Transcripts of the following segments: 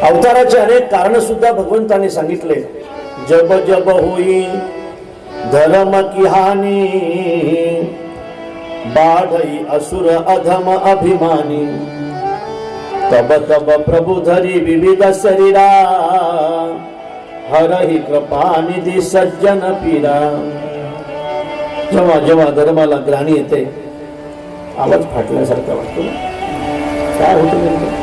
अवताराचे अनेक कारण सुद्धा भगवंताने सांगितले। जब जब होई धर्म की हानी, बाढ़ई असुर अधम अभिमानी, तब तब प्रभु धरी विविध शरीरा, हरहि कृपा निधी सज्जन पीरा। जेव्हा जेव्हा धर्माला ग्लानी येते, आवाज फाटल्यासारखा वाटतो, काय होतं नेमकं?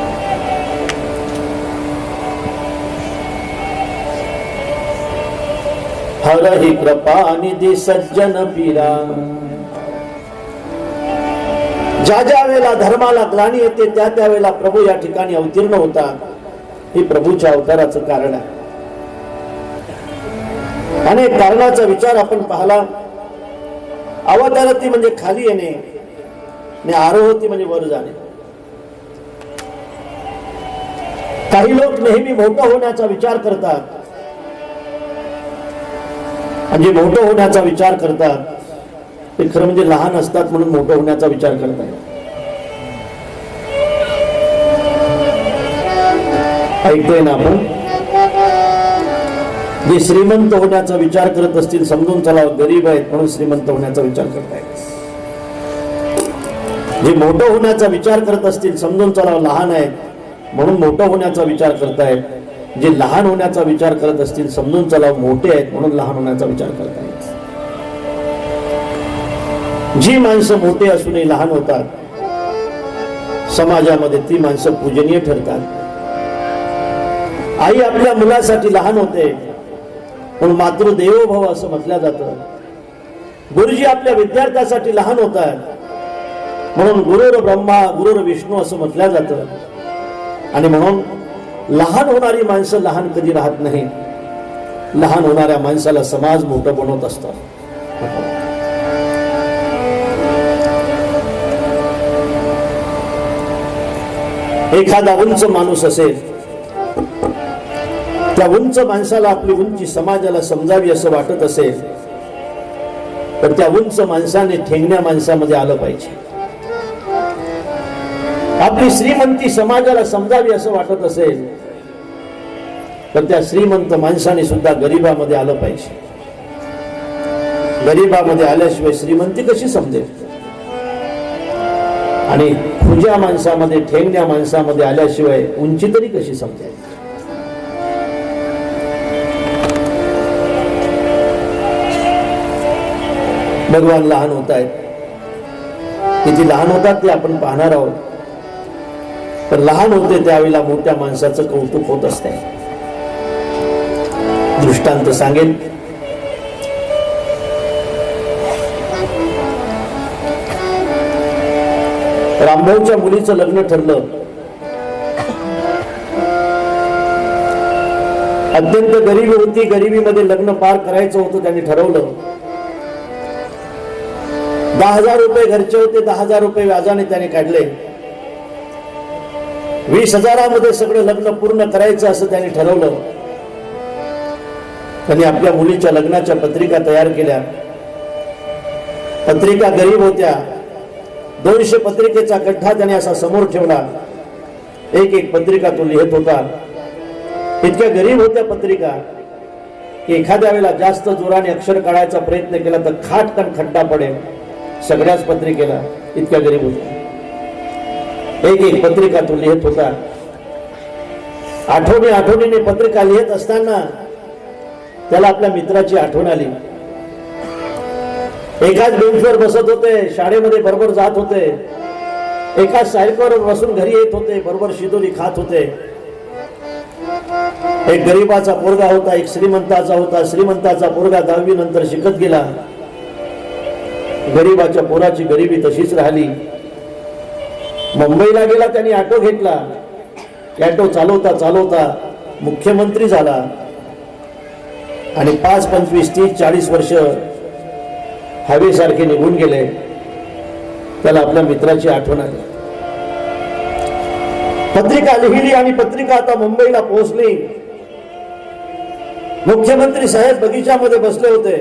हरहि कृपा निधी सज्जन पीरा। ज्या ज्या वेळेला धर्माला ग्लानी येते त्या त्यावेळेला प्रभू या ठिकाणी अवतीर्ण होतात। हे प्रभूच्या अवताराचं कारण आहे। अनेक कारणाचा विचार आपण पाहला। अवतारती म्हणजे खाली येणे आणि आरोहती म्हणजे वर जाणे। काही लोक नेहमी मोठं होण्याचा विचार करतात, म्हणजे मोठं होण्याचा विचार करतात ते खरं म्हणजे लहान असतात म्हणून मोठं होण्याचा विचार करतात। ऐकतोय ना आपण? जे श्रीमंत होण्याचा विचार करत असतील समजून चला गरीब आहेत म्हणून श्रीमंत होण्याचा विचार करतायत। जे मोठं होण्याचा विचार करत असतील समजून चला लहान आहेत म्हणून मोठं होण्याचा विचार करतायत। जे लहान होण्याचा विचार करत असतील समजून चला मोठे आहेत म्हणून लहान होण्याचा विचार करतायत। जी माणसं मोठे असूनही लहान होतात समाजामध्ये ती माणसं पूजनीय ठरतात। आई आपल्या मुलासाठी लहान होते म्हणून मातृदेवो भव असं म्हटलं जातं। गुरुजी आपल्या विद्यार्थ्यासाठी लहान होतात म्हणून गुरुर ब्रह्मा गुरुर विष्णू असं म्हटलं जातं। आणि म्हणून लहान होणारी माणसं लहान कधी राहत नाही। लहान होणाऱ्या माणसाला समाज मोठं बनवत असतो। एखादा उंच माणूस असेल, त्या उंच माणसाला आपली उंची समाजाला समजावी असं वाटत असेल तर त्या उंच माणसाने ठेंगण्या माणसामध्ये आलं पाहिजे। आपली श्रीमंती समाजाला समजावी असं वाटत असेल तर त्या श्रीमंत माणसाने सुद्धा गरिबामध्ये आलं पाहिजे। गरिबामध्ये आल्याशिवाय श्रीमंती कशी समजेल? आणि खुज्या माणसामध्ये ठेंगण्या माणसामध्ये आल्याशिवाय उंची तरी कशी समजेल? भगवान लहान होत आहेत, किती लहान होतात ते आपण पाहणार आहोत। तर लहान होते त्यावेळेला मोठ्या माणसाचं कौतुक होत असते। दृष्टांत सांगेल। रामभाऊच्या मुलीचं लग्न ठरलं। अत्यंत गरिबी होती, गरिबीमध्ये लग्न पार करायचं होतं। त्यांनी ठरवलं 10,000 रुपये घरचे होते, 10,000 रुपये व्याजाने त्याने काढले। 20,000 सगळं लग्न पूर्ण करायचं असं त्यांनी ठरवलं। त्यांनी आपल्या मुलीच्या लग्नाच्या पत्रिका तयार केल्या। पत्रिका गरीब होत्या। 200 पत्रिकेचा गठ्ठा त्याने असा समोर ठेवला। एक एक पत्रिका तो लिहित होता। इतक्या गरीब होत्या पत्रिका की एखाद्या वेळेला जास्त जोराने अक्षर काढायचा प्रयत्न केला तर खाटकन खड्डा पडेल सगळ्याच पत्रिकेला, इतक्या गरीब होत्या। एक एक पत्रिका तो लिहित होता। आठवणीने पत्रिका लिहित असताना त्याला आपल्या मित्राची आठवण आली। एकाच बेंचवर बसत होते, शाळेमध्ये बरोबर जात होते, एकाच सायकलवर बसून घरी येत होते, बरोबर शिदोरी खात होते। एक गरीबाचा पोरगा होता, एक श्रीमंताचा होता। श्रीमंताचा पोरगा 10वी नंतर शिकत गेला। गरीबाच्या पोराची गरिबी तशीच राहिली। मुंबईला गेला, त्यांनी ऑटो घेतला। ऑटो चालवता चालवता मुख्यमंत्री झाला आणि 5, 25, 30, 40 वर्ष हवेसारखे निघून गेले। त्याला आपल्या मित्राची आठवण आली। पत्रिका लिहिली आणि पत्रिका आता मुंबईला पोहोचली। मुख्यमंत्री साहेब बगीच्यामध्ये बसले होते।